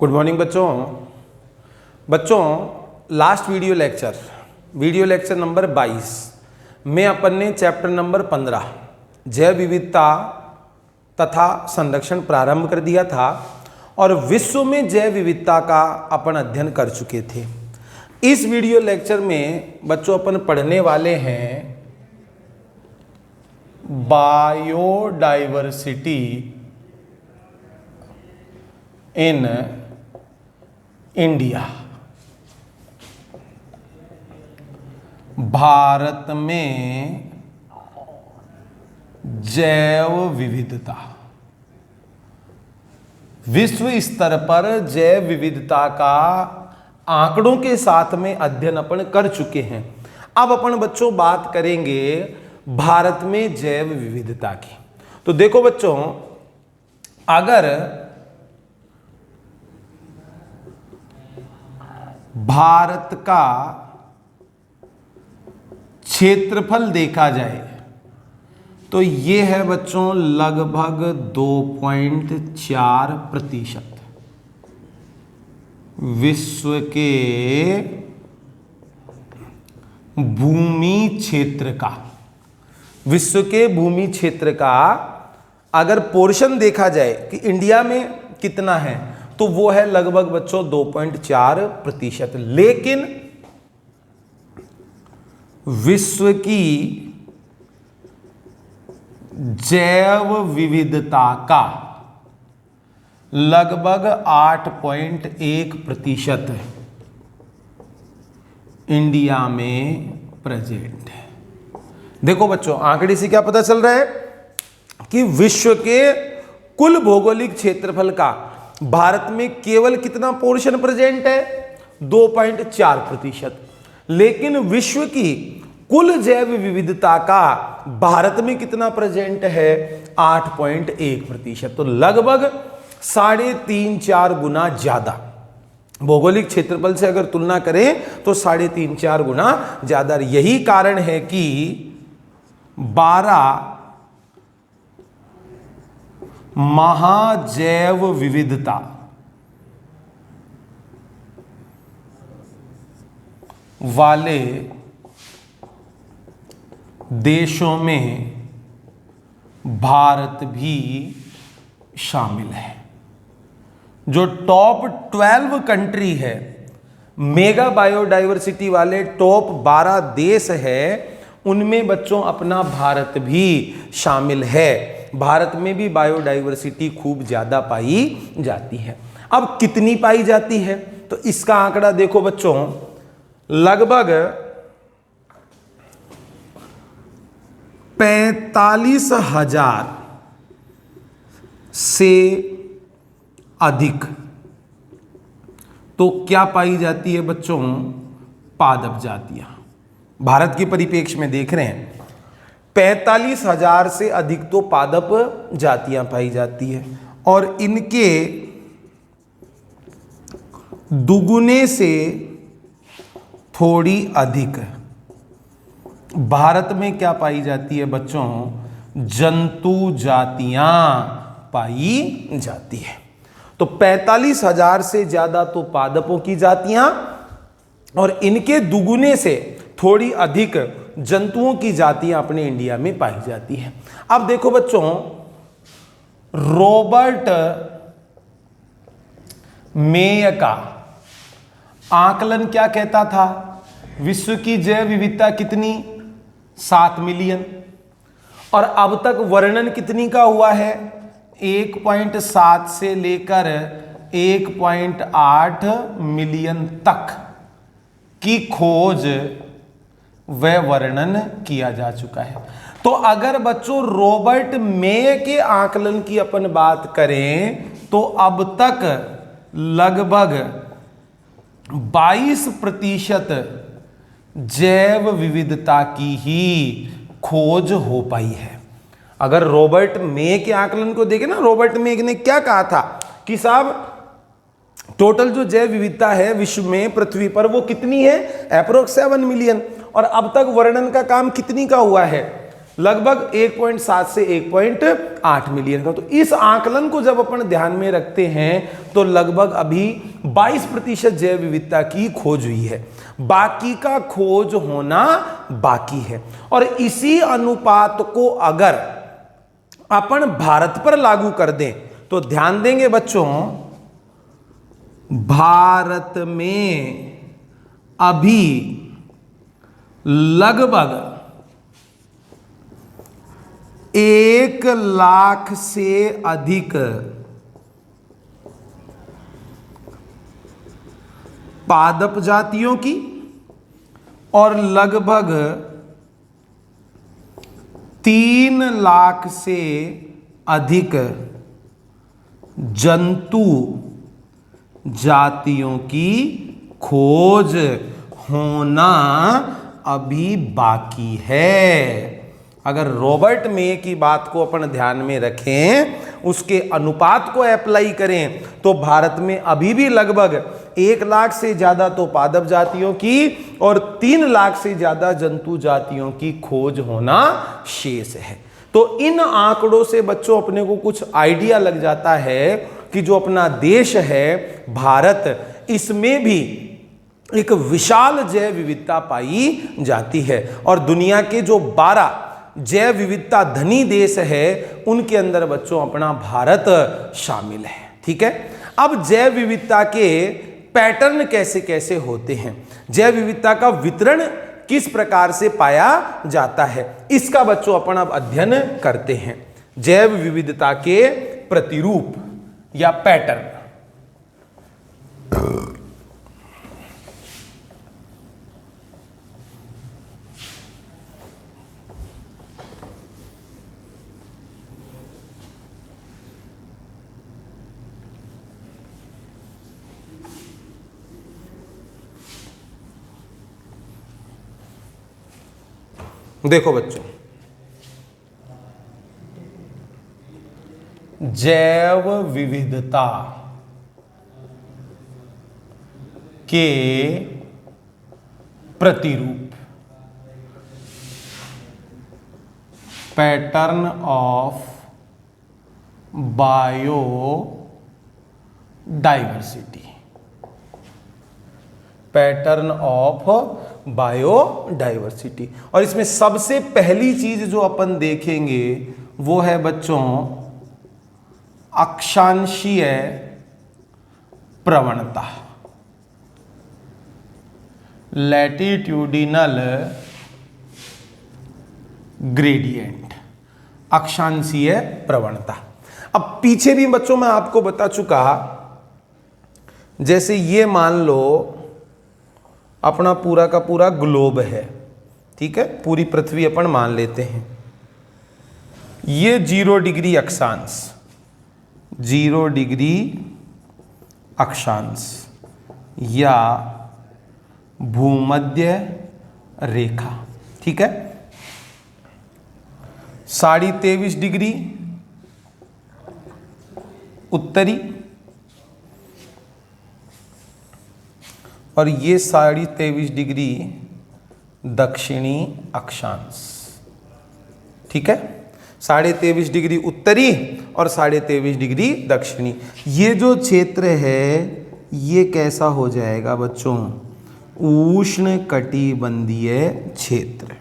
Good morning बच्चों last video lecture number 22 में अपन ने चैप्टर नंबर 15 जैव विविधता तथा संरक्षण प्रारंभ कर दिया था और विश्व में जैव विविधता का अपन अध्ययन कर चुके थे। इस वीडियो लेक्चर में बच्चों अपन पढ़ने वाले हैं बायोडाइवर्सिटी इन इंडिया, भारत में जैव विविधता। विश्व स्तर पर जैव विविधता का आंकड़ों के साथ में अध्ययन अपन कर चुके हैं। अब अपन बच्चों बात करेंगे भारत में जैव विविधता की। तो देखो बच्चों, अगर भारत का क्षेत्रफल देखा जाए तो ये है बच्चों लगभग 2.4% विश्व के भूमि क्षेत्र का अगर पोर्शन देखा जाए कि इंडिया में कितना है तो वो है लगभग बच्चों 2.4%। लेकिन विश्व की जैव विविधता का लगभग 8.1% इंडिया में प्रेजेंट है। देखो बच्चों, आंकड़े से क्या पता चल रहा है कि विश्व के कुल भौगोलिक क्षेत्रफल का भारत में केवल कितना पोर्शन प्रेजेंट है? 2.4%। लेकिन विश्व की कुल जैव विविधता का भारत में कितना प्रेजेंट है? 8.1%। तो लगभग 3.5-4 गुना ज्यादा भौगोलिक क्षेत्रफल से अगर तुलना करें तो 3.5-4 गुना ज्यादा। यही कारण है कि 12 महाजैव विविधता वाले देशों में भारत भी शामिल है। जो टॉप 12 कंट्री है, मेगा बायोडाइवर्सिटी वाले टॉप 12 देश है, उनमें बच्चों अपना भारत भी शामिल है। भारत में भी बायोडाइवर्सिटी खूब ज्यादा पाई जाती है। अब कितनी पाई जाती है तो इसका आंकड़ा देखो बच्चों, लगभग 45,000 से अधिक तो क्या पाई जाती है बच्चों? पादप जातियां। भारत के परिप्रेक्ष्य में देख रहे हैं 45,000 से अधिक तो पादप जातियां पाई जाती है और इनके दुगुने से थोड़ी अधिक भारत में क्या पाई जाती है बच्चों? जंतु जातियां पाई जाती है। तो 45,000 से ज्यादा तो पादपों की जातियां और इनके दुगुने से थोड़ी अधिक जंतुओं की जातियां अपने इंडिया में पाई जाती हैं। अब देखो बच्चों, रॉबर्ट मेय का आकलन क्या कहता था? विश्व की जैव विविधता कितनी? 7 मिलियन। और अब तक वर्णन कितनी का हुआ है? 1.7 से लेकर 1.8 मिलियन तक की खोज वह वर्णन किया जा चुका है। तो अगर बच्चों रॉबर्ट मेय के आकलन की अपन बात करें तो अब तक लगभग 22% जैव विविधता की ही खोज हो पाई है। अगर रॉबर्ट मेय के आकलन को देखें ना, रॉबर्ट मेय ने क्या कहा था कि साहब टोटल जो जैव विविधता है विश्व में पृथ्वी पर वो कितनी है? Approx 7 million. और अब तक वर्णन का काम कितनी का हुआ है? लगभग 1.7 से 1.8 मिलियन का। तो इस आकलन को जब अपन ध्यान में रखते हैं तो लगभग अभी 22% जैव विविधता की खोज हुई है, बाकी का खोज होना बाकी है। और इसी अनुपात को अगर अपन भारत पर लागू कर दें तो ध्यान देंगे बच्चों, भारत में अभी लगभग 1 लाख से अधिक पादप जातियों की और लगभग 3 लाख से अधिक जंतु जातियों की खोज होना अभी बाकी है। अगर रॉबर्ट मे की बात को अपन ध्यान में रखें, उसके अनुपात को अप्लाई करें तो भारत में अभी भी लगभग 1 लाख से ज्यादा तो पादप जातियों की और 3 लाख से ज्यादा जंतु जातियों की खोज होना शेष है। तो इन आंकड़ों से बच्चों अपने को कुछ आइडिया लग जाता है कि जो अपना देश है भारत, इसमें भी एक विशाल जैव विविधता पाई जाती है। और दुनिया के जो 12 जैव विविधता धनी देश है उनके अंदर बच्चों अपना भारत शामिल है। ठीक है, अब जैव विविधता के पैटर्न कैसे कैसे होते हैं, जैव विविधता का वितरण किस प्रकार से पाया जाता है, इसका बच्चों अपन अब अध्ययन करते हैं। जैव विविधता के प्रतिरूप या पैटर्न। देखो बच्चों, जैव विविधता के प्रतिरूप, pattern of biodiversity, pattern of biodiversity. और इसमें सबसे पहली चीज जो अपन देखेंगे वो है बच्चों अक्षांशीय प्रवणता, लैटिट्यूडिनल ग्रेडियंट, अक्षांशीय प्रवणता। अब पीछे भी बच्चों मैं आपको बता चुका, जैसे ये मान लो अपना पूरा का पूरा ग्लोब है, ठीक है, पूरी पृथ्वी अपन मान लेते हैं। ये 0 डिग्री अक्षांश, 0 डिग्री अक्षांश या भूमध्य रेखा, ठीक है। 23.5 डिग्री उत्तरी और ये 23.5 डिग्री दक्षिणी अक्षांश, ठीक है। 23.5 डिग्री उत्तरी और 23.5 डिग्री दक्षिणी। ये जो क्षेत्र है ये कैसा हो जाएगा बच्चों, उष्ण कटिबंधीय क्षेत्र।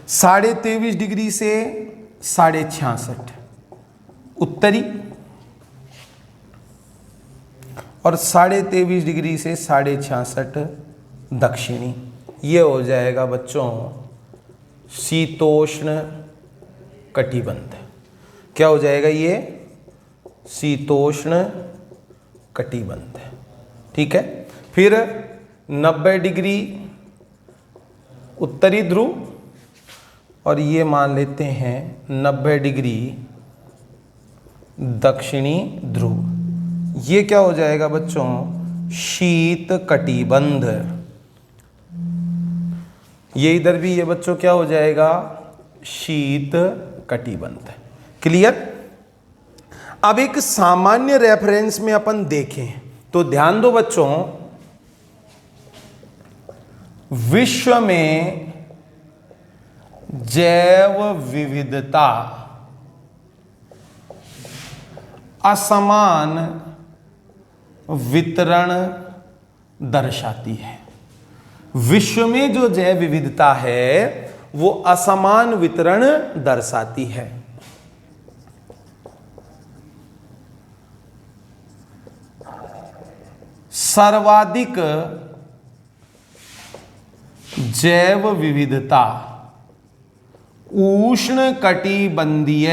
साढ़े 23 डिग्री से 66.5 उत्तरी और 23.5 डिग्री से 66.5 दक्षिणी। ये हो जाएगा बच्चों शीतोष्ण कटिबंध। क्या हो जाएगा ये, शीतोष्ण कटिबंध, ठीक है। फिर 90 डिग्री उत्तरी ध्रुव और ये मान लेते हैं 90 डिग्री दक्षिणी ध्रुव। ये क्या हो जाएगा बच्चों, शीत कटिबंध। ये इधर भी ये बच्चों क्या हो जाएगा, शीत कटिबंध। क्लियर। अब एक सामान्य रेफरेंस में अपन देखें तो ध्यान दो बच्चों, विश्व में जैव विविधता असमान वितरण दर्शाती है। विश्व में जो जैव विविधता है वो असमान वितरण दर्शाती है। सर्वाधिक जैव विविधता उष्णकटिबंधीय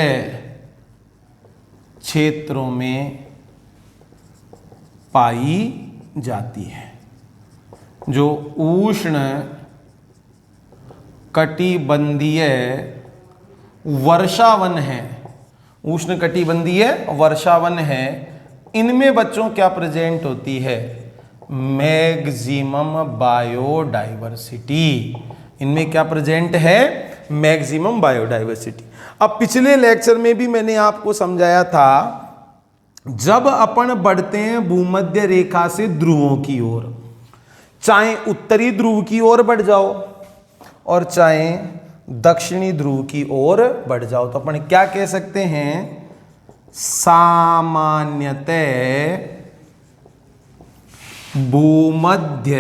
क्षेत्रों में पाई जाती है। जो उष्ण कटिबंधीय वर्षावन है, उष्ण कटिबंधीय वर्षावन है, इनमें बच्चों क्या प्रेजेंट होती है? Maximum biodiversity. इनमें क्या प्रेजेंट है? Maximum biodiversity. अब पिछले लेक्चर में भी मैंने आपको समझाया था, जब अपन बढ़ते हैं भूमध्य रेखा से ध्रुवों की ओर, चाहे उत्तरी ध्रुव की ओर बढ़ जाओ और चाहे दक्षिणी ध्रुव की ओर बढ़ जाओ, तो अपन क्या कह सकते हैं? सामान्यतः भूमध्य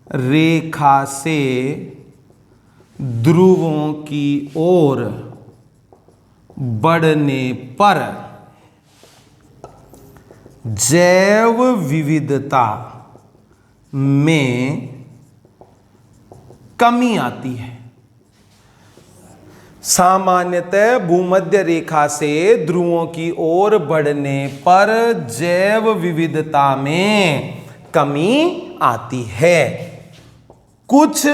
रेखा से ध्रुवों की ओर बढ़ने पर जैव विविधता में कमी आती है। सामान्यतः भूमध्य रेखा से ध्रुवों की ओर बढ़ने पर जैव विविधता में कमी आती है। कुछ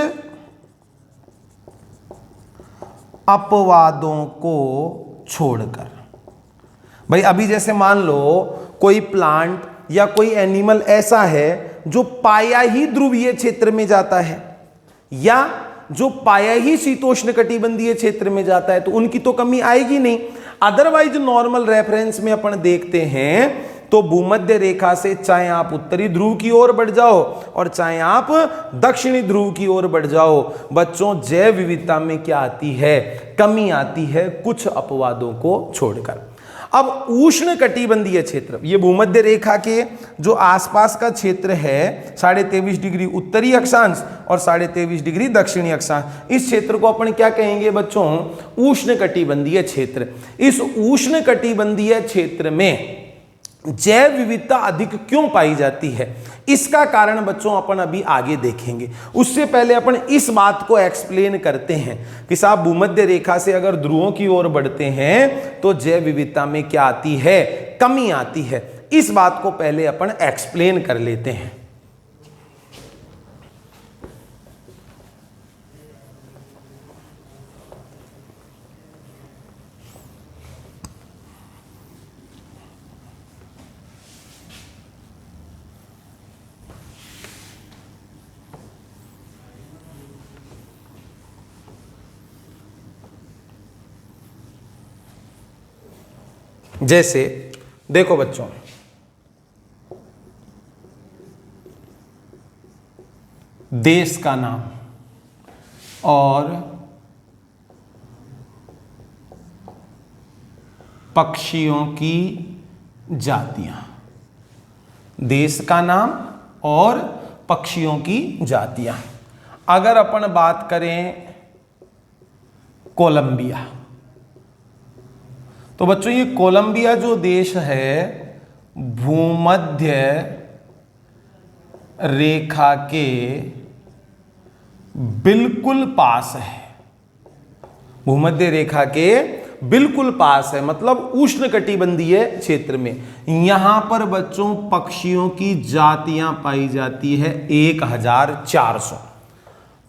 अपवादों को छोड़कर। भाई अभी जैसे मान लो कोई प्लांट या कोई एनिमल ऐसा है जो पाया ही ध्रुवीय क्षेत्र में जाता है या जो पाया ही शीतोष्ण कटिबंधीय क्षेत्र में जाता है, तो उनकी तो कमी आएगी नहीं। अदरवाइज नॉर्मल रेफरेंस में अपन देखते हैं तो भूमध्य रेखा से चाहे आप उत्तरी ध्रुव की ओर बढ़ जाओ और चाहे आप दक्षिणी ध्रुव की ओर बढ़ जाओ, बच्चों जैव विविधता में क्या आती है? कमी आती है, कुछ अपवादों को छोड़कर। अब उष्ण कटिबंधीय क्षेत्र, ये भूमध्य रेखा के जो आसपास का क्षेत्र है, 23.5 डिग्री उत्तरी अक्षांश और 23.5 डिग्री दक्षिणी अक्षांश, इस क्षेत्र को अपन क्या कहेंगे बच्चों? उष्ण कटिबंधीय क्षेत्र। इस उष्ण कटिबंधीय क्षेत्र में जैव विविधता अधिक क्यों पाई जाती है, इसका कारण बच्चों अपन अभी आगे देखेंगे। उससे पहले अपन इस बात को एक्सप्लेन करते हैं कि साहब भूमध्य रेखा से अगर ध्रुवों की ओर बढ़ते हैं तो जैव विविधता में क्या आती है? कमी आती है। इस बात को पहले अपन एक्सप्लेन कर लेते हैं। जैसे देखो बच्चों, देश का नाम और पक्षियों की जातियां। देश का नाम और पक्षियों की जातियां। अगर अपन बात करें कोलंबिया, तो बच्चों ये कोलंबिया जो देश है भूमध्य रेखा के बिल्कुल पास है। भूमध्य रेखा के बिल्कुल पास है, मतलब उष्ण कटिबंधीय क्षेत्र में। यहां पर बच्चों पक्षियों की जातियां पाई जाती है 1400।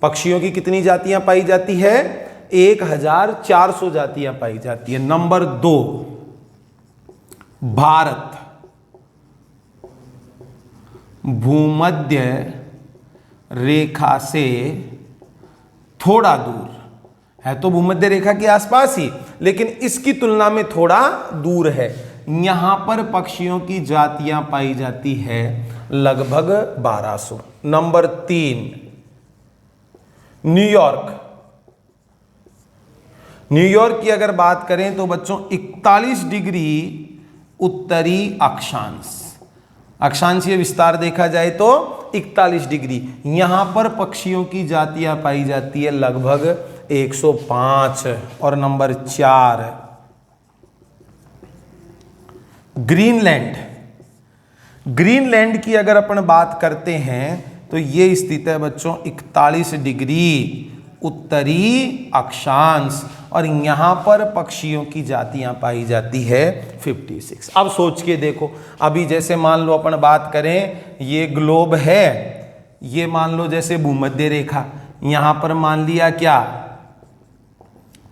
पक्षियों की कितनी जातियां पाई जाती है? 1400 जातियां पाई जाती है। नंबर 2, भारत भूमध्य रेखा से थोड़ा दूर है, तो भूमध्य रेखा के आसपास ही, लेकिन इसकी तुलना में थोड़ा दूर है। यहां पर पक्षियों की जातियां पाई जाती है लगभग 1200। Number 3, New York. न्यूयॉर्क की अगर बात करें तो बच्चों 41 डिग्री उत्तरी अक्षांश, अक्षांशीय विस्तार देखा जाए तो 41 डिग्री, यहां पर पक्षियों की जातियां पाई जाती है लगभग 105। और नंबर 4, ग्रीनलैंड। ग्रीनलैंड की अगर अपन बात करते हैं तो ये स्थित है बच्चों 41 डिग्री उत्तरी अक्षांश, और यहां पर पक्षियों की जातियां पाई जाती है 56। अब सोच के देखो, अभी जैसे मान लो अपन बात करें ये ग्लोब है, ये मान लो जैसे भूमध्य रेखा, यहां पर मान लिया क्या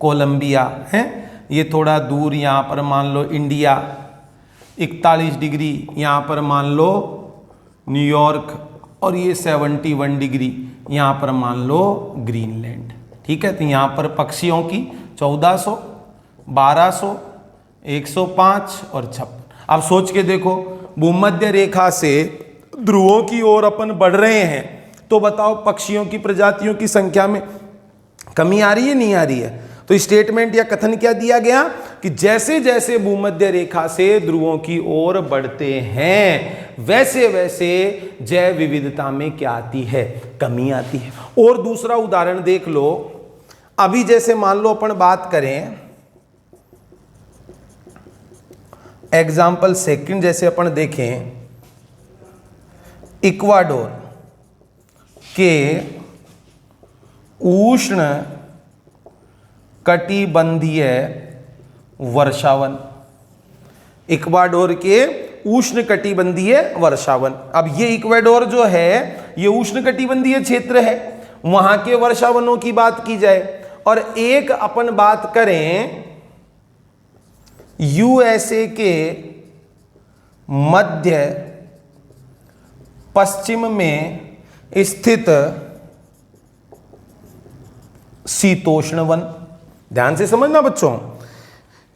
कोलंबिया है, ये थोड़ा दूर यहां पर मान लो इंडिया, 41 डिग्री यहां पर मान लो न्यूयॉर्क, और ये 71 डिग्री यहां पर मान लो ग्रीनलैंड। ठीक है, तो यहां पर पक्षियों की 1400, 1200, 105 और 56। अब सोच के देखो, भूमध्य रेखा से ध्रुवों की ओर अपन बढ़ रहे हैं, तो बताओ पक्षियों की प्रजातियों की संख्या में कमी आ रही है नहीं आ रही है? तो स्टेटमेंट या कथन क्या दिया गया कि जैसे जैसे भूमध्य रेखा से ध्रुवों की ओर बढ़ते हैं वैसे वैसे जैव विविधता में क्या आती है, कमी आती है। और दूसरा उदाहरण देख लो, अभी जैसे मान लो अपन बात करें एग्जाम्पल सेकंड, जैसे अपन देखें इक्वाडोर के उष्ण कटिबंधीय वर्षावन, इक्वाडोर के उष्ण कटिबंधीय वर्षावन। अब ये इक्वाडोर जो है ये उष्ण कटिबंधीय क्षेत्र है, वहां के वर्षावनों की बात की जाए, और एक अपन बात करें यूएसए के मध्य पश्चिम में स्थित शीतोष्ण वन। ध्यान से समझना बच्चों,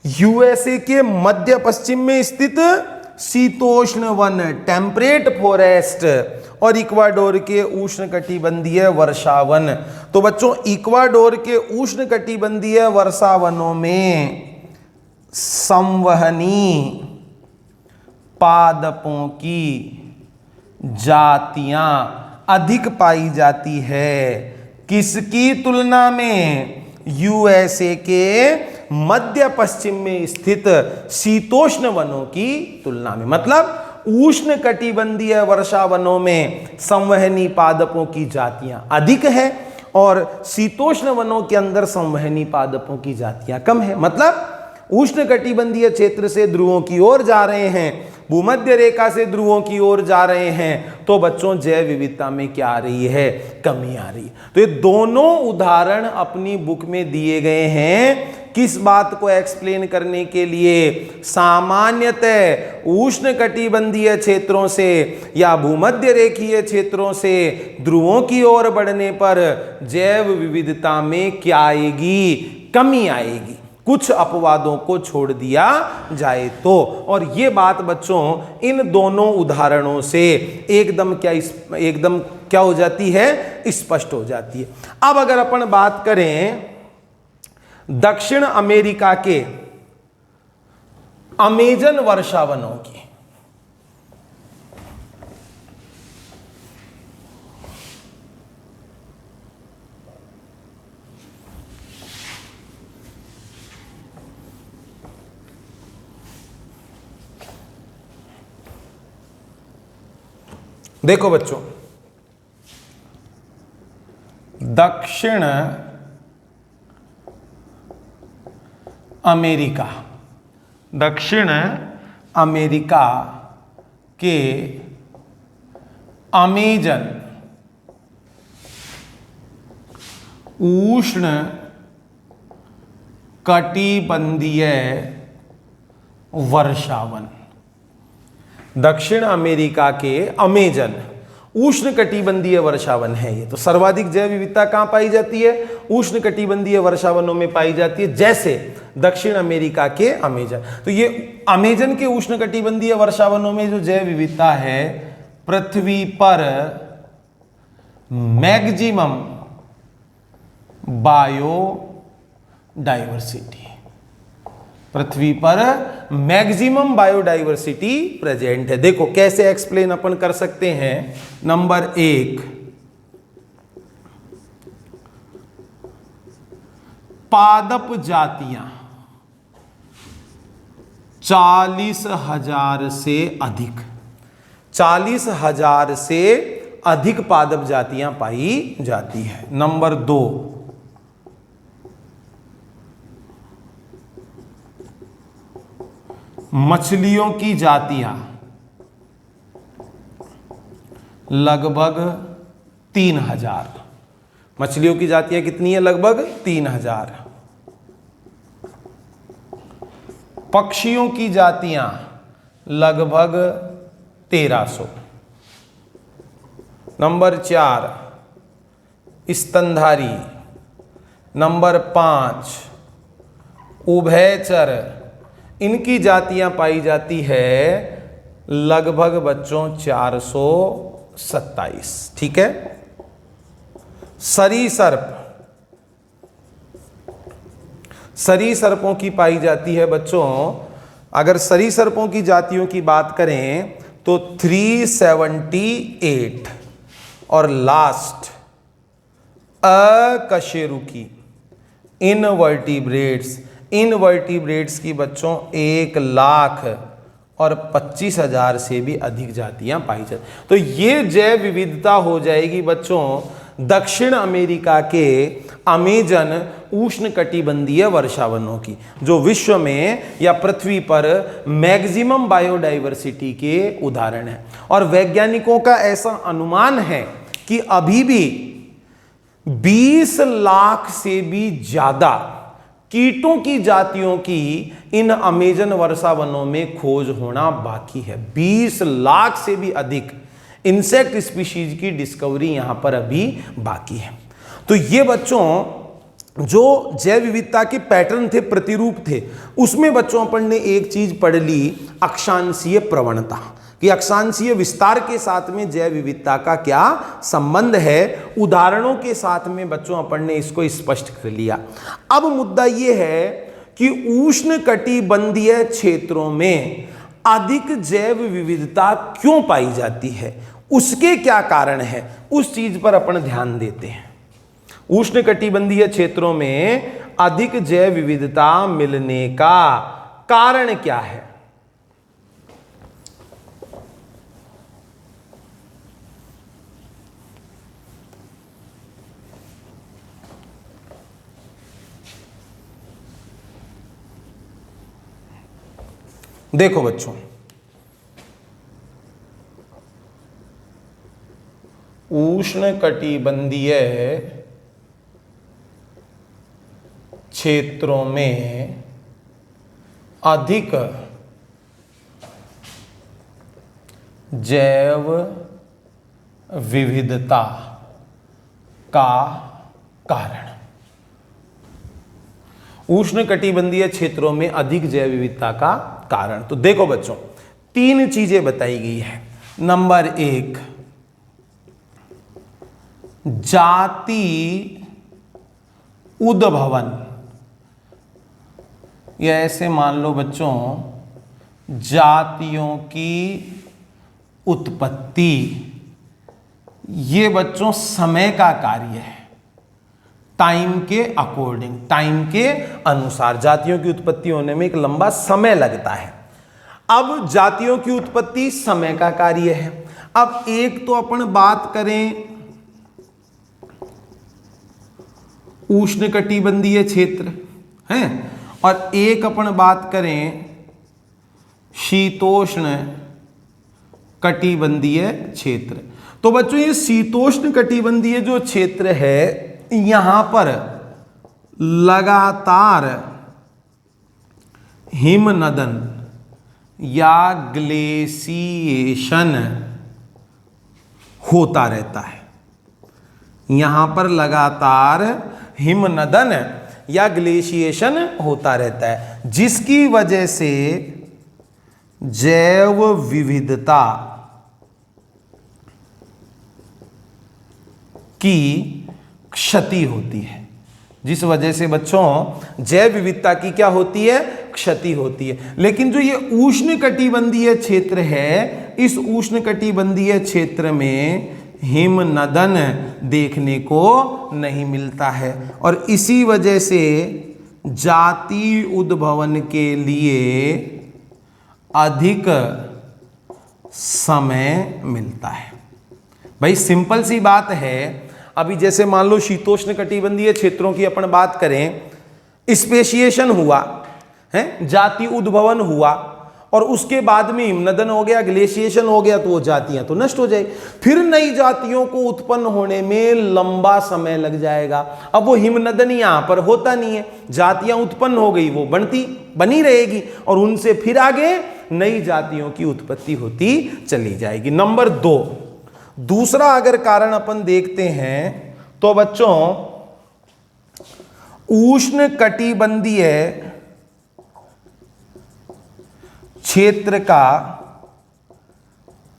यूएसए के मध्य पश्चिम में स्थित शीतोष्ण वन टेम्परेट फॉरेस्ट, और इक्वाडोर के उष्ण कटिबंधीय वर्षावन। तो बच्चों इक्वाडोर के उष्ण कटिबंधीय वर्षावनों में संवहनी पादपों की जातियां अधिक पाई जाती है, किसकी तुलना में? यूएसए के मध्य पश्चिम में स्थित शीतोष्ण वनों की तुलना में। मतलब उष्ण कटिबंधीय वर्षावनों में संवहनी पादपों की जातियां अधिक है और शीतोष्ण वनों के अंदर संवहनी पादपों की जातियां कम है। मतलब उष्ण कटिबंधीय क्षेत्र से ध्रुवों की ओर जा रहे हैं, भूमध्य रेखा से ध्रुवों की ओर जा रहे हैं, तो बच्चों जैव विविधता में क्या आ रही है? कमी आ रही है। तो ये दोनों उदाहरण अपनी बुक में दिए गए हैं किस बात को एक्सप्लेन करने के लिए? सामान्यतः उष्ण कटिबंधीय क्षेत्रों से या भूमध्य रेखीय क्षेत्रों से ध्रुवों की ओर बढ़ने पर जैव विविधता में क्या आएगी? कमी आएगी, कुछ अपवादों को छोड़ दिया जाए तो। और ये बात बच्चों इन दोनों उदाहरणों से एकदम क्या हो जाती है? स्पष्ट हो जाती है। अब अगर अपन बात करें दक्षिण अमेरिका के अमेजन वर्षावनों की, देखो बच्चों दक्षिण अमेरिका के अमेजन उष्ण कटिबंधीय वर्षावन, दक्षिण अमेरिका के अमेजन उष्ण कटिबंधीय वर्षावन है। ये तो सर्वाधिक जैव विविधता कहां पाई जाती है? उष्ण कटिबंधीय वर्षावनों में पाई जाती है। जैसे दक्षिण अमेरिका के अमेजन। तो ये अमेजन के उष्णकटिबंधीय वर्षावनों में जो जैव विविधता है, पृथ्वी पर मैक्सिमम बायोडाइवर्सिटी, पृथ्वी पर मैक्सिमम बायोडाइवर्सिटी प्रेजेंट है। देखो कैसे एक्सप्लेन अपन कर सकते हैं। नंबर 1, पादप जातियां 40,000 से अधिक, 40,000 से अधिक पादप जातियां पाई जाती है। नंबर 2, मछलियों की जातियां लगभग 3,000, मछलियों की जातियां कितनी है? लगभग 3,000। पक्षियों की जातियां लगभग 1,300। नंबर 4, स्तनधारी। नंबर 5, उभयचर, इनकी जातियां पाई जाती है लगभग बच्चों 427। ठीक है। सरीसर्प, सरीसर्पों की पाई जाती है बच्चों, अगर सरीसर्पों की जातियों की बात करें तो 378। और लास्ट अकशेरुकी, इनवर्टिब्रेट्स, इनवर्टिब्रेट्स की बच्चों 1,25,000 से भी अधिक जातियां पाई जाती। तो ये जैव विविधता हो जाएगी बच्चों दक्षिण अमेरिका के अमेजन उष्णकटिबंधीय वर्षावनों की, जो विश्व में या पृथ्वी पर मैक्सिमम बायोडाइवर्सिटी के उदाहरण है। और वैज्ञानिकों का ऐसा अनुमान है कि अभी भी 20 लाख से भी ज्यादा कीटों की जातियों की इन अमेजन वर्षावनों में खोज होना बाकी है। 20 लाख से भी अधिक इंसेक्ट स्पीशीज की डिस्कवरी यहां पर अभी बाकी है। तो ये बच्चों जो जैव विविधता के पैटर्न थे, प्रतिरूप थे, उसमें बच्चों अपन ने एक चीज पढ़ ली, अक्षांशीय प्रवणता, कि अक्षांशीय विस्तार के साथ में जैव विविधता का क्या संबंध है। उदाहरणों के साथ में बच्चों अपन ने इसको स्पष्ट कर लिया। अब मुद्दा यह है कि उष्णकटिबंधीय क्षेत्रों में अधिक जैव विविधता क्यों पाई जाती है, उसके क्या कारण है, उस चीज पर अपन ध्यान देते हैं। उष्णकटिबंधीय क्षेत्रों में अधिक जैव विविधता मिलने का कारण क्या है? देखो बच्चों, उष्णकटिबंधीय क्षेत्रों में अधिक जैव विविधता का कारण, उष्णकटिबंधीय क्षेत्रों में अधिक जैव विविधता का कारण। तो देखो बच्चों, 3 चीजें बताई गई है। नंबर 1, जाति उद्भवन, या ऐसे मान लो बच्चों जातियों की उत्पत्ति, ये बच्चों समय का कार्य है। टाइम के अकॉर्डिंग, टाइम के अनुसार जातियों की उत्पत्ति होने में एक लंबा समय लगता है। अब जातियों की उत्पत्ति समय का कार्य है। अब एक तो अपन बात करें उष्णकटिबंधीय क्षेत्र हैं, और एक अपन बात करें शीतोष्ण कटिबंधीय क्षेत्र। तो बच्चों ये शीतोष्ण कटिबंधीय जो क्षेत्र है, यहां पर लगातार हिमनदन या ग्लेशिएशन होता रहता है। यहां पर लगातार हिमनदन या ग्लेशिएशन होता रहता है, जिसकी वजह से जैव विविधता की क्षति होती है। जिस वजह से बच्चों जैव विविधता की क्या होती है, क्षति होती है। लेकिन जो ये उष्णकटिबंधीय क्षेत्र है, इस उष्णकटिबंधीय क्षेत्र में हिमनदन देखने को नहीं मिलता है और इसी वजह से जाति उद्भवन के लिए अधिक समय मिलता है। भाई सिंपल सी बात है, अभी जैसे मान लो शीतोष्ण कटिबंधीय क्षेत्रों की अपन बात करें, स्पेशिएशन हुआ है, जाति उद्भवन हुआ और उसके बाद में हिमनदन हो गया, ग्लेशिएशन हो गया, तो वो जातियां तो नष्ट हो जाएगी। फिर नई जातियों को उत्पन्न होने में लंबा समय लग जाएगा। अब वो हिमनदन यहां पर होता नहीं है, जातियां उत्पन्न हो गई, वो बनी रहेगी और उनसे फिर आगे नई जातियों की उत्पत्ति होती चली जाएगी। नंबर 2, दूसरा अगर कारण अपन देखते हैं तो बच्चों उष्ण कटिबंधीय क्षेत्र का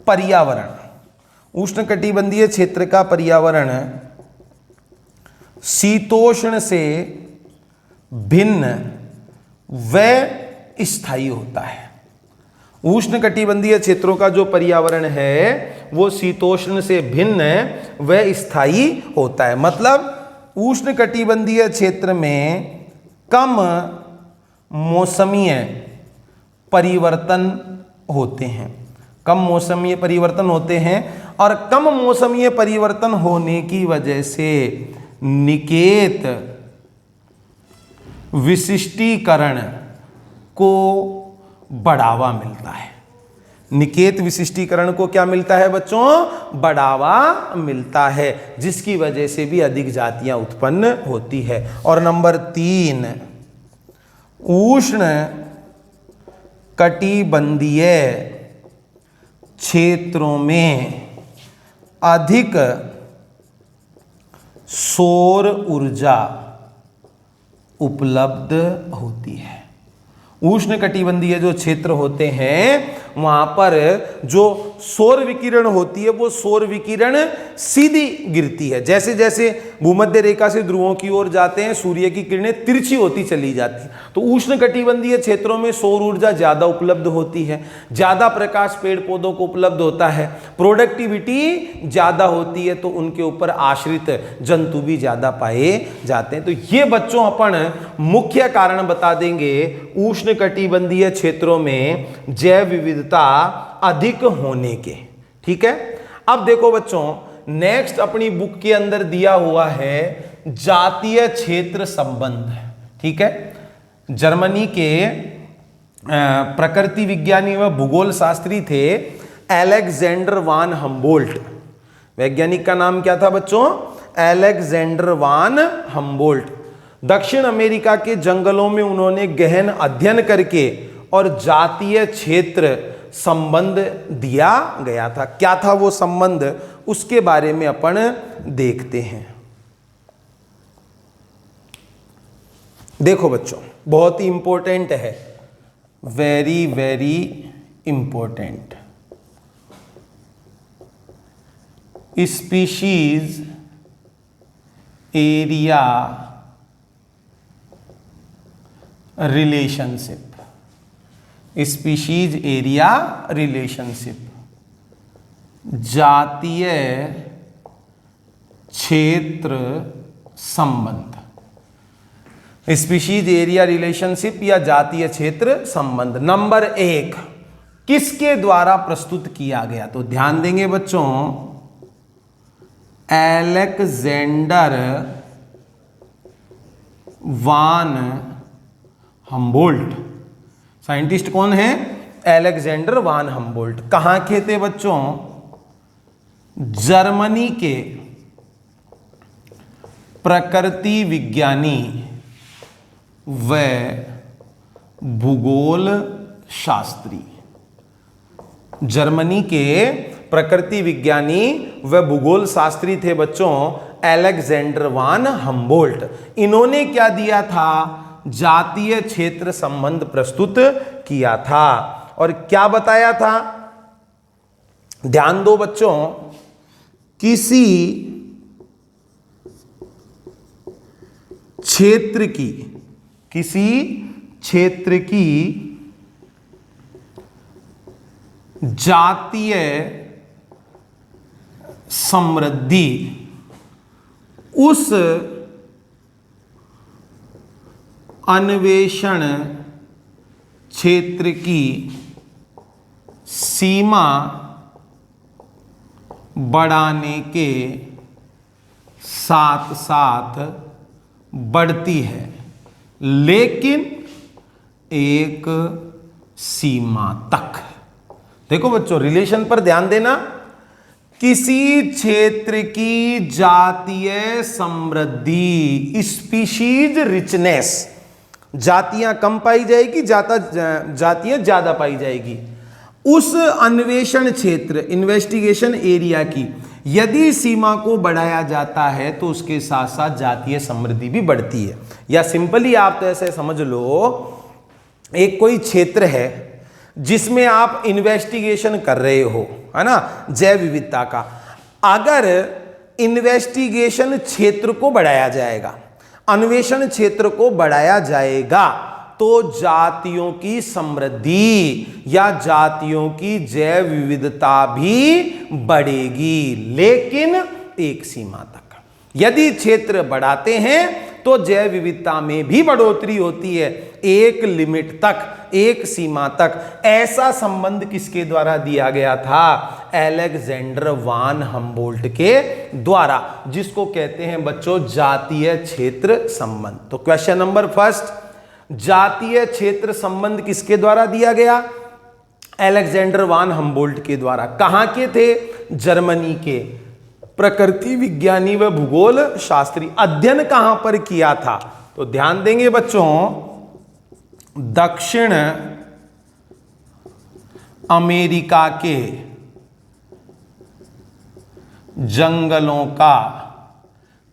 पर्यावरण, उष्ण कटिबंधीय क्षेत्र का पर्यावरण शीतोष्ण से भिन्न व स्थायी होता है। उष्ण कटिबंधीय क्षेत्रों का जो पर्यावरण है वो शीतोष्ण से भिन्न व स्थायी होता है। मतलब उष्ण कटिबंधीय क्षेत्र में कम मौसमीय परिवर्तन होते हैं, कम मौसमीय परिवर्तन होते हैं और कम मौसमीय परिवर्तन होने की वजह से निकेत विशिष्टीकरण को बढ़ावा मिलता है। निकेत विशिष्टीकरण को क्या मिलता है बच्चों, बढ़ावा मिलता है, जिसकी वजह से भी अधिक जातियां उत्पन्न होती है। और नंबर 3, उष्ण कटिबंधीय क्षेत्रों में अधिक सौर ऊर्जा उपलब्ध होती है। उष्ण कटिबंधीय जो क्षेत्र होते हैं वहां पर जो सौर विकिरण होती है वो सौर विकिरण सीधी गिरती है। जैसे जैसे भूमध्य रेखा से ध्रुवों की ओर जाते हैं सूर्य की किरणें तिरछी होती चली जाती है। तो उष्ण कटिबंधीय क्षेत्रों में सौर ऊर्जा ज्यादा उपलब्ध होती है, ज्यादा प्रकाश पेड़ पौधों को उपलब्ध होता है, प्रोडक्टिविटी ज्यादा होती है, तो उनके ऊपर आश्रित जंतु भी ज्यादा पाए जाते हैं। तो ये बच्चों अपन मुख्य कारण बता देंगे उष्ण कटिबंधीय क्षेत्रों में जैव विविधता अधिक होने के। ठीक है, अब देखो बच्चों नेक्स्ट अपनी बुक के अंदर दिया हुआ है जातीय क्षेत्र संबंध। ठीक है, जर्मनी के प्रकृति विज्ञानी व भूगोल शास्त्री थे अलेक्जेंडर वान हम्बोल्ट। वैज्ञानिक का नाम क्या था बच्चों, अलेक्जेंडर वान हम्बोल्ट। दक्षिण अमेरिका के जंगलों में उन्होंने गहन अध्ययन करके और जातीय क्षेत्र संबंध दिया गया था। क्या था वो संबंध, उसके बारे में अपन देखते हैं। देखो बच्चों बहुत ही इंपॉर्टेंट है, very very important. Species area relationship, species area relationship, जातीय क्षेत्र संबंध। स्पीशीज एरिया रिलेशनशिप या जातीय क्षेत्र संबंध नंबर 1 किसके द्वारा प्रस्तुत किया गया, तो ध्यान देंगे बच्चों, अलेक्जेंडर वान हम्बोल्ट। साइंटिस्ट कौन है, अलेक्जेंडर वान हम्बोल्ट। कहां के थे बच्चों, जर्मनी के प्रकृति विज्ञानी व भूगोल शास्त्री। जर्मनी के प्रकृति विज्ञानी व भूगोल शास्त्री थे बच्चों अलेक्जेंडर वान हम्बोल्ट। इन्होंने क्या दिया था? जातीय क्षेत्र संबंध प्रस्तुत किया था। और क्या बताया था? ध्यान दो बच्चों, किसी क्षेत्र की जातीय समृद्धि उस अन्वेषण क्षेत्र की सीमा बढ़ाने के साथ साथ बढ़ती है, लेकिन एक सीमा तक। देखो बच्चों, रिलेशन पर ध्यान देना। किसी क्षेत्र की जातीय समृद्धि, स्पीशीज रिचनेस, जातियां कम पाई जाएगी, जातियां ज्यादा पाई जाएगी, उस अन्वेषण क्षेत्र, इन्वेस्टिगेशन एरिया की यदि सीमा को बढ़ाया जाता है तो उसके साथ साथ जातीय समृद्धि भी बढ़ती है। या सिंपली आप तो ऐसे समझ लो, एक कोई क्षेत्र है जिसमें आप इन्वेस्टिगेशन कर रहे हो, है ना, जैव विविधता का। अगर इन्वेस्टिगेशन क्षेत्र को बढ़ाया जाएगा, अन्वेषण क्षेत्र को बढ़ाया जाएगा, तो जातियों की समृद्धि या जातियों की जैव विविधता भी बढ़ेगी, लेकिन एक सीमा तक। यदि क्षेत्र बढ़ाते हैं तो जैव विविधता में भी बढ़ोतरी होती है, एक लिमिट तक, एक सीमा तक। ऐसा संबंध किसके द्वारा दिया गया था? अलेक्जेंडर वान हम्बोल्ट के द्वारा, जिसको कहते हैं बच्चों जातीय क्षेत्र संबंध। तो क्वेश्चन नंबर फर्स्ट, जातीय क्षेत्र संबंध किसके द्वारा दिया गया? अलेक्जेंडर वान हम्बोल्ट के द्वारा। कहां के थे? जर्मनी के प्रकृति विज्ञानी व भूगोल शास्त्री। अध्ययन कहां पर किया था? तो ध्यान देंगे बच्चों, दक्षिण अमेरिका के जंगलों का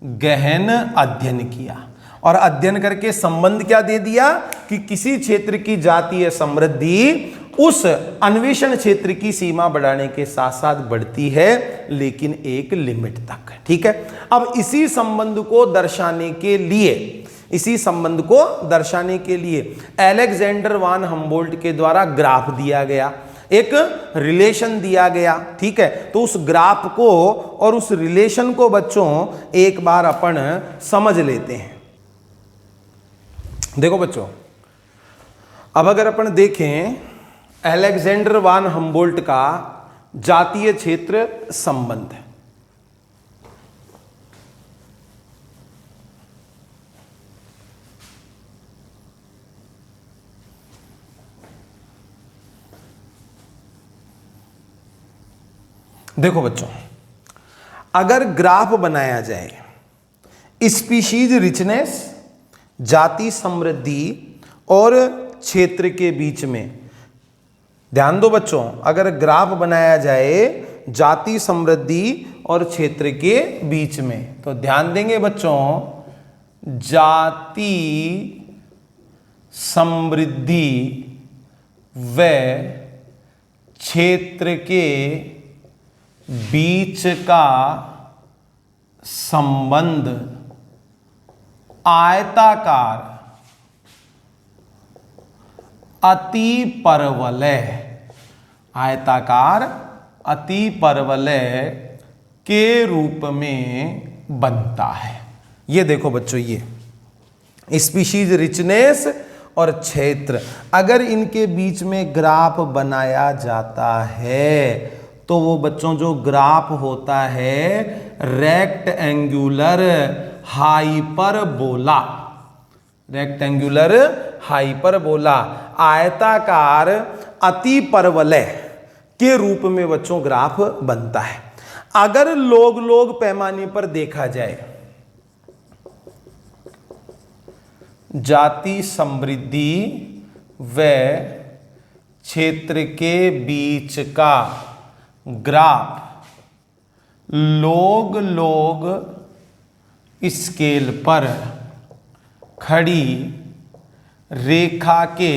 गहन अध्ययन किया। और अध्ययन करके संबंध क्या दे दिया कि किसी क्षेत्र की जातीय समृद्धि उस अन्वेषण क्षेत्र की सीमा बढ़ाने के साथ साथ बढ़ती है, लेकिन एक लिमिट तक। ठीक है। अब इसी संबंध को दर्शाने के लिए अलेक्जेंडर वान हम्बोल्ट के द्वारा ग्राफ दिया गया, एक रिलेशन दिया गया। ठीक है। तो उस ग्राफ को और उस रिलेशन को बच्चों एक बार अपन समझ लेते हैं। देखो बच्चों, अब अगर अपन देखें अलेक्जेंडर वान हम्बोल्ट का जातीय क्षेत्र संबंध, देखो बच्चों, अगर ग्राफ बनाया जाए, स्पीशीज रिचनेस, जाति समृद्धि और क्षेत्र के बीच में, ध्यान दो बच्चों, अगर ग्राफ बनाया जाए जाति समृद्धि और क्षेत्र के बीच में, तो ध्यान देंगे बच्चों, जाति समृद्धि व क्षेत्र के बीच का संबंध आयताकार अतिपरवलय, आयताकार अतिपरवलय के रूप में बनता है। ये देखो बच्चों, ये स्पीशीज रिचनेस और क्षेत्र, अगर इनके बीच में ग्राफ बनाया जाता है तो वो बच्चों जो ग्राफ होता है रेक्टेंगुलर हाइपरबोला, रेक्टेंगुलर हाइपरबोला, आयताकार अतिपरवलय के रूप में बच्चों ग्राफ बनता है। अगर लोग पैमाने पर देखा जाए, जाति समृद्धि व क्षेत्र के बीच का ग्राफ लोग स्केल पर खड़ी रेखा के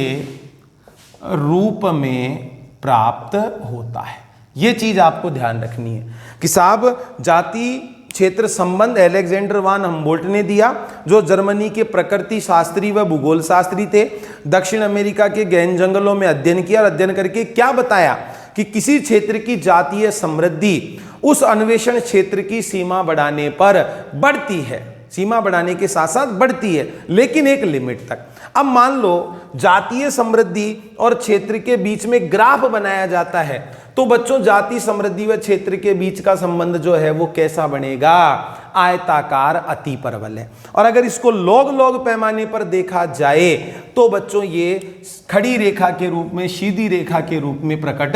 रूप में प्राप्त होता है। यह चीज आपको ध्यान रखनी है कि साहब जाति क्षेत्र संबंध अलेक्जेंडर वान हम्बोल्ट ने दिया, जो जर्मनी के प्रकृति शास्त्री व भूगोल शास्त्री थे। दक्षिण अमेरिका के गहन जंगलों में अध्ययन किया और अध्ययन करके क्या बताया कि किसी क्षेत्र की जातीय समृद्धि उस अन्वेषण क्षेत्र की सीमा बढ़ाने पर बढ़ती है, सीमा बढ़ाने के साथ साथ बढ़ती है, लेकिन एक लिमिट तक। अब मान लो जातीय समृद्धि और क्षेत्र के बीच में ग्राफ बनाया जाता है, तो बच्चों जातीय समृद्धि व क्षेत्र के बीच का संबंध जो है वो कैसा बनेगा? आयताकार अति परवल है। और अगर इसको लॉग पैमाने पर देखा जाए तो बच्चों ये खड़ी रेखा के रूप में, सीधी रेखा के रूप में प्रकट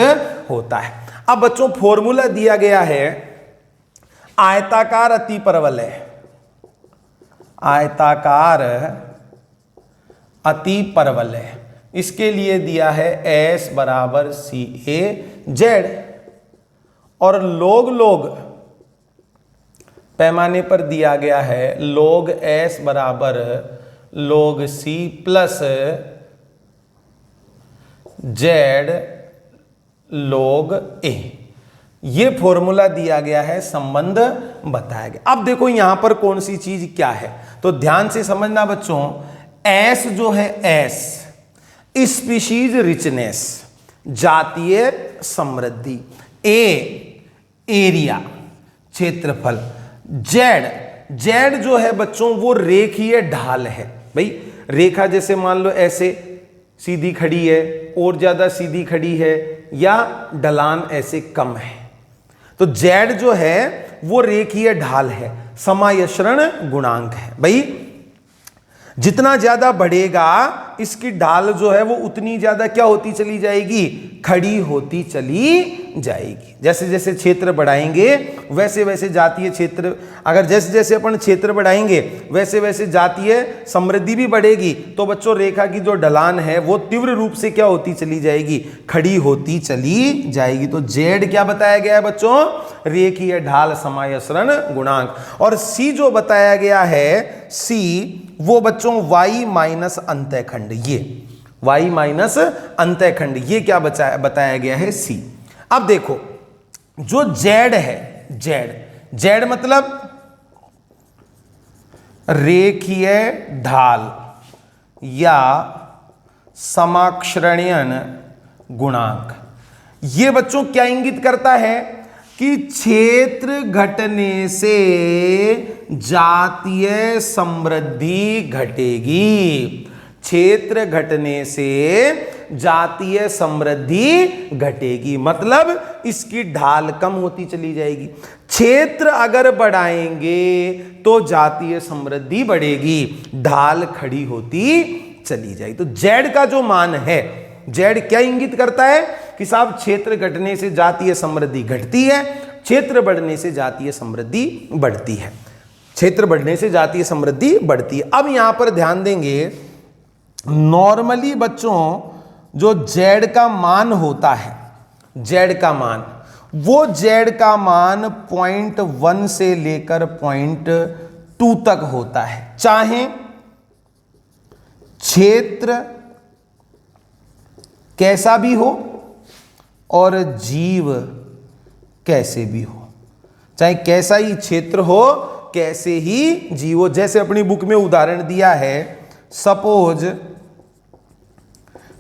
होता है। अब बच्चों फॉर्मूला दिया गया है, आयताकार अति परवल है, आयताकार अति परवल है, इसके लिए दिया है S बराबर CA/Z, और लॉग पैमाने पर दिया गया है log S बराबर log C plus Z log A। ये फॉर्मूला दिया गया है, संबंध बताया गया। अब देखो यहां पर कौन सी चीज क्या है, तो ध्यान से समझना बच्चों। S जो है S स्पीशीज रिचनेस, जातीय समृद्धि, A एरिया क्षेत्रफल, Z जो है बच्चों वो रेखीय ढाल है। भाई रेखा जैसे मान लो ऐसे सीधी खड़ी है, और ज्यादा सीधी खड़ी है, या ढलान ऐसे कम है, तो Z जो है वो रेखीय ढाल है, समायश्रण गुणांक है। भाई जितना ज्यादा बढ़ेगा इसकी ढाल जो है वो उतनी ज्यादा क्या होती चली जाएगी? खड़ी होती चली जाएगी। जैसे जैसे क्षेत्र बढ़ाएंगे वैसे वैसे जातीय क्षेत्र, अगर जैसे जैसे अपन क्षेत्र बढ़ाएंगे वैसे वैसे जातीय समृद्धि भी बढ़ेगी, तो बच्चों रेखा की जो ढलान है वो तीव्र रूप से क्या होती चली जाएगी? खड़ी होती चली जाएगी। तो Z क्या बताया गया है बच्चों? रेखीय ढाल समायश्रण गुणांक। और C जो बताया गया है, C वो बच्चों y माइनस अंतःखंड, ये y माइनस अंतःखंड, ये क्या बताया गया है? C। अब देखो जो Z है, Z मतलब रेखीय ढाल या समाक्षरणीय गुणांक, ये बच्चों क्या इंगित करता है कि क्षेत्र घटने से जातीय समृद्धि घटेगी। क्षेत्र घटने से जातीय समृद्धि घटेगी, मतलब इसकी ढाल कम होती चली जाएगी। क्षेत्र अगर बढ़ाएंगे तो जातीय समृद्धि बढ़ेगी, ढाल खड़ी होती चली जाएगी। तो Z का जो मान है, Z क्या इंगित करता है कि साहब क्षेत्र घटने से जातीय समृद्धि घटती है, क्षेत्र बढ़ने से जातीय समृद्धि बढ़ती है, क्षेत्र बढ़ने से जातीय समृद्धि बढ़ती है। अब यहां पर ध्यान देंगे, नॉर्मली बच्चों जो Z का मान होता है, Z का मान, वो Z का मान 0.1 से लेकर 0.2 तक होता है, चाहे क्षेत्र कैसा भी हो और जीव कैसे भी हो, चाहे कैसा ही क्षेत्र हो कैसे ही जीव हो। जैसे अपनी बुक में उदाहरण दिया है, सपोज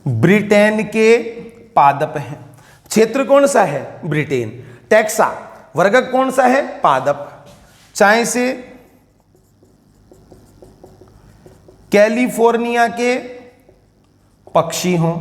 ब्रिटेन के पादप हैं, क्षेत्र कौन सा है? ब्रिटेन। टैक्सा वर्गक कौन सा है? पादप। चाहे से कैलिफोर्निया के पक्षी हों,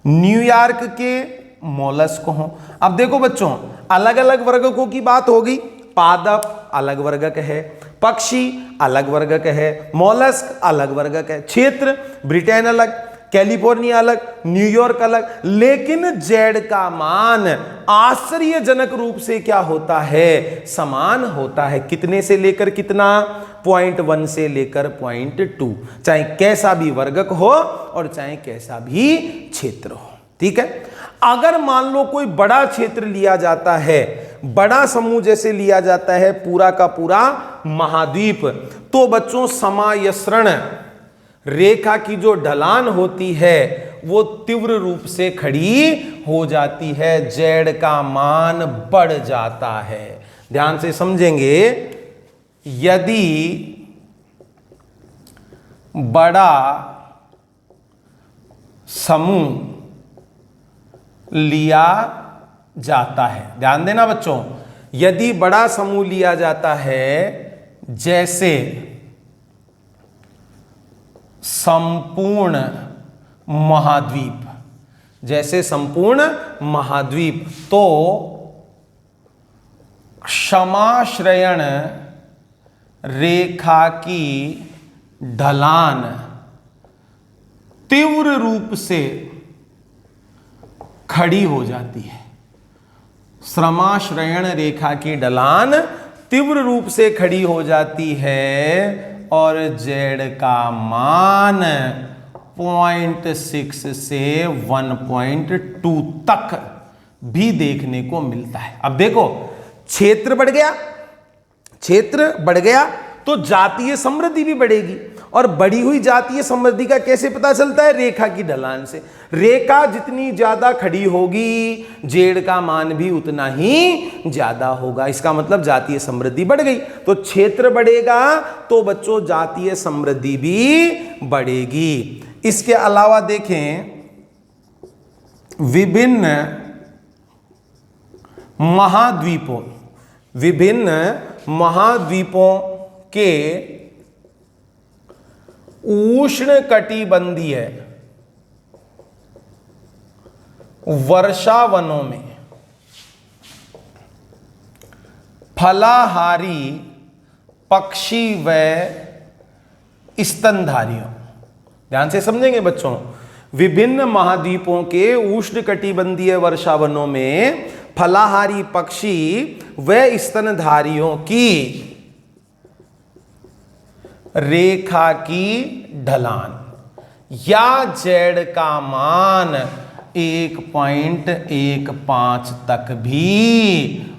न्यूयॉर्क के मोलस्क हों। अब देखो बच्चों, अलग अलग वर्गकों की बात हो गई, पादप अलग वर्गक है, पक्षी अलग वर्गक है, मोलस्क अलग वर्गक है, क्षेत्र ब्रिटेन अलग, कैलिफोर्निया अलग, न्यूयॉर्क अलग, लेकिन Z का मान आश्चर्यजनक रूप से क्या होता है? समान होता है। कितने से लेकर कितना? 0.1 से लेकर 0.2, चाहे कैसा भी वर्गक हो और चाहे कैसा भी क्षेत्र हो। ठीक है। अगर मान लो कोई बड़ा क्षेत्र लिया जाता है, बड़ा समूह जैसे लिया जाता है पूरा का पूरा महाद्वीप, तो बच्चों समायस्रण रेखा की जो ढलान होती है वो तीव्र रूप से खड़ी हो जाती है, जेड का मान बढ़ जाता है। ध्यान से समझेंगे, यदि बड़ा समूह लिया जाता है, ध्यान देना बच्चों, यदि बड़ा समूह लिया जाता है जैसे संपूर्ण महाद्वीप, जैसे संपूर्ण महाद्वीप, तो समाश्रयण रेखा की ढलान तीव्र रूप से खड़ी हो जाती है। समाश्रयण रेखा की ढलान तीव्र रूप से खड़ी हो जाती है और जेड का मान 0.6 से 1.2 तक भी देखने को मिलता है। अब देखो, क्षेत्र बढ़ गया, क्षेत्र बढ़ गया तो जातीय समृद्धि भी बढ़ेगी, और बढ़ी हुई जातीय समृद्धि का कैसे पता चलता है? रेखा की ढलान से। रेखा जितनी ज्यादा खड़ी होगी जेड का मान भी उतना ही ज्यादा होगा, इसका मतलब जातीय समृद्धि बढ़ गई। तो क्षेत्र बढ़ेगा तो बच्चों जातीय समृद्धि भी बढ़ेगी। इसके अलावा देखें, विभिन्न महाद्वीपों के उष्णकटिबंधीय वर्षावनों में फलाहारी पक्षी व स्तनधारियों, ध्यान से समझेंगे बच्चों, विभिन्न महाद्वीपों के उष्णकटिबंधीय वर्षावनों में फलाहारी पक्षी व स्तनधारियों की रेखा की ढलान या जेड का मान 1.15 तक भी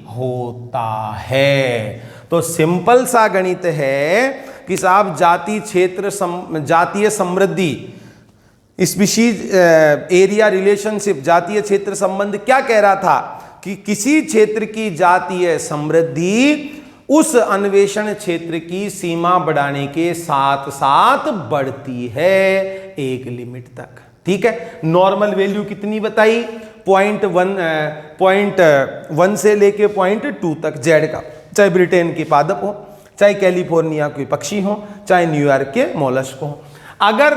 होता है। तो सिंपल सा गणित है कि साहब जातीय समृद्धि, स्पीशीज एरिया रिलेशनशिप, जातीय क्षेत्र संबंध क्या कह रहा था कि किसी क्षेत्र की जातीय समृद्धि उस अन्वेषण क्षेत्र की सीमा बढ़ाने के साथ साथ बढ़ती है एक लिमिट तक। ठीक है, नॉर्मल वैल्यू कितनी बताई? 0.1 से लेके 0.2 तक जेड का, चाहे ब्रिटेन की पादप हो, चाहे कैलिफोर्निया के पक्षी हो, चाहे न्यूयॉर्क के मोलस्क हो। अगर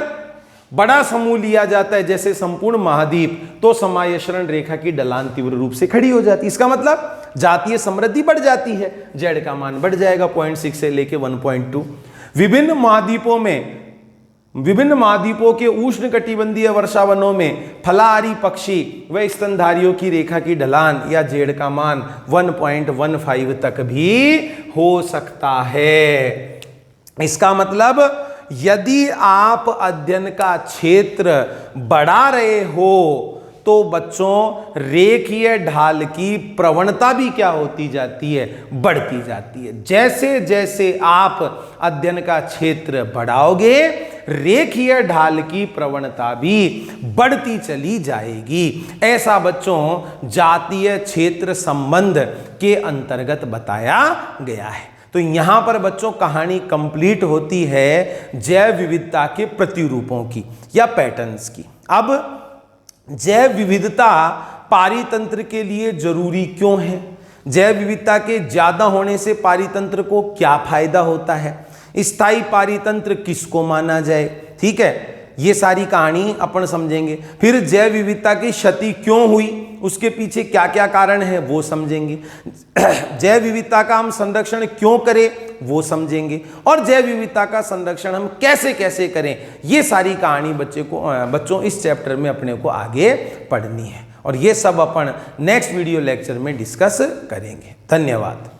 बड़ा समूह लिया जाता है जैसे संपूर्ण महाद्वीप, तो समायस्रण रेखा की ढलान तीव्र रूप से खड़ी हो जाती है। इसका मतलब जातीय समृद्धि बढ़ जाती है, जेड का मान बढ़ जाएगा 0.6 से लेके 1.2। विभिन्न महाद्वीपों के उष्णकटिबंधीय वर्षावनों में फलाहारी पक्षी व स्तनधारियों की रेखा की ढलान या जेड का मान 1.15 तक भी हो सकता है। इसका मतलब यदि आप अध्ययन का क्षेत्र बढ़ा रहे हो तो बच्चों रेखीय ढाल की प्रवणता भी क्या होती जाती है? बढ़ती जाती है। जैसे जैसे आप अध्ययन का क्षेत्र बढ़ाओगे रेखीय ढाल की प्रवणता भी बढ़ती चली जाएगी। ऐसा बच्चों जातीय क्षेत्र संबंध के अंतर्गत बताया गया है। तो यहां पर बच्चों कहानी कंप्लीट होती है जैव विविधता के प्रतिरूपों की या पैटर्न्स की। अब जैव विविधता पारितंत्र के लिए जरूरी क्यों है? जैव विविधता के ज्यादा होने से पारितंत्र को क्या फायदा होता है? स्थायी पारितंत्र किसको माना जाए? ठीक है, ये सारी कहानी अपन समझेंगे। फिर जैव विविधता की क्षति क्यों हुई, उसके पीछे क्या क्या कारण है वो समझेंगे। जैव विविधता का हम संरक्षण क्यों करें वो समझेंगे, और जैव विविधता का संरक्षण हम कैसे कैसे करें, ये सारी कहानी बच्चों इस चैप्टर में अपने को आगे पढ़नी है। और ये सब अपन नेक्स्ट वीडियो लेक्चर में डिस्कस करेंगे। धन्यवाद।